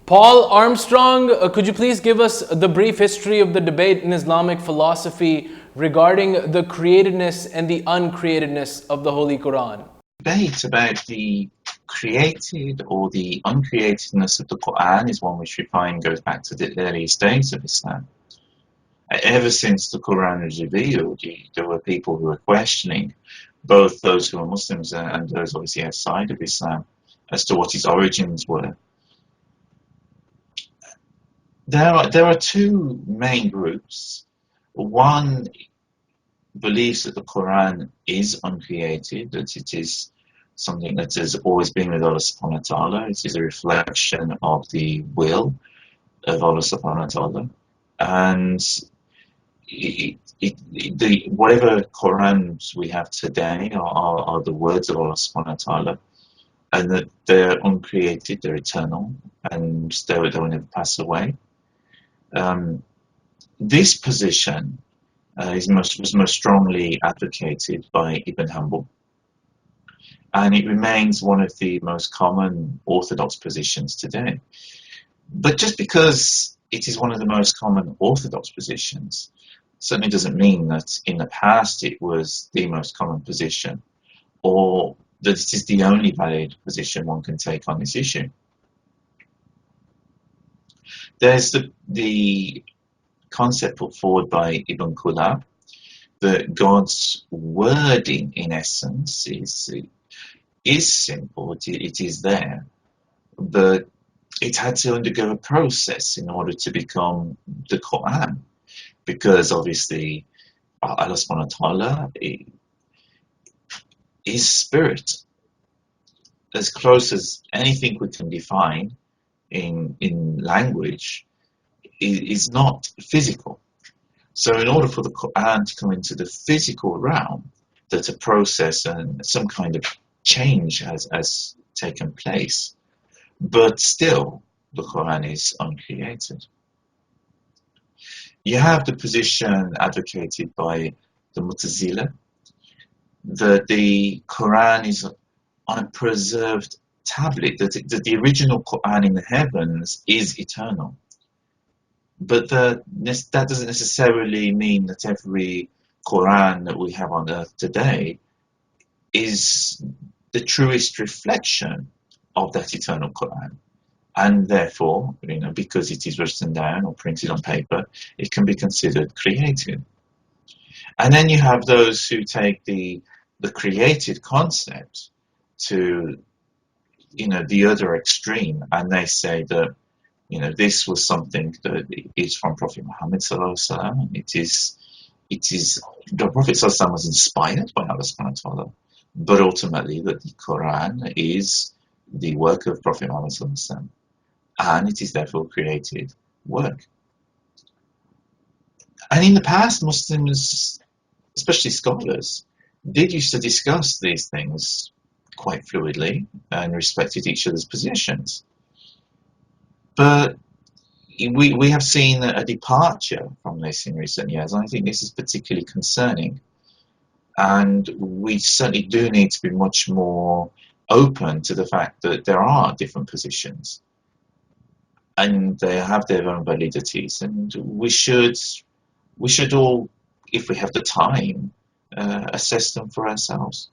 Paul Armstrong, could you please give us the brief history of the debate in Islamic philosophy regarding the createdness and the uncreatedness of the Holy Quran? Debate about the created or the uncreatedness of the Quran is one which we find goes back to the earliest days of Islam. Ever since the Quran was revealed, there were people who were questioning, both those who are Muslims and those obviously outside of Islam, as to what its origins were. There are two main groups. One believes that the Quran is uncreated, that it is something that has always been with Allah subhanahu wa ta'ala. It is a reflection of the will of Allah subhanahu wa ta'ala. And whatever Qurans we have today are the words of Allah subhanahu wa ta'ala, and that they're uncreated, they're eternal, and they will never pass away. This position was most strongly advocated by Ibn Hanbal, and it remains one of the most common orthodox positions today. But just because it is one of the most common orthodox positions certainly doesn't mean that in the past it was the most common position, or that it is the only valid position one can take on this issue. There's the concept put forward by Ibn Kulab that God's wording, in essence, is simple. It is there, but it had to undergo a process in order to become the Quran, because obviously Allah subhanahu wa ta'ala is spirit. As close as anything we can define in language is not physical. So in order for the Quran to come into the physical realm, that a process and some kind of change has taken place. But still, the Quran is uncreated. You have the position advocated by the Mu'tazila that the Quran is on a preserved tablet, that the original Quran in the heavens is eternal. But that doesn't necessarily mean that every Quran that we have on earth today is the truest reflection of that eternal Quran. And therefore, because it is written down or printed on paper, it can be considered created. And then you have those who take the created concept to the other extreme, and they say that this was something that is from Prophet Muhammad sallallahu alaihi wasallam. It is the Prophet sallallahu alaihi wasallam was inspired by Allah subhanahu wa ta'ala, but ultimately that the Quran is the work of Prophet Muhammad sallallahu alaihi wasallam, and it is therefore created work. And in the past, Muslims, especially scholars, did used to discuss these things quite fluidly and respected each other's positions. But we have seen a departure from this in recent years, and I think this is particularly concerning. And we certainly do need to be much more open to the fact that there are different positions, and they have their own validities, and we should all, if we have the time, assess them for ourselves.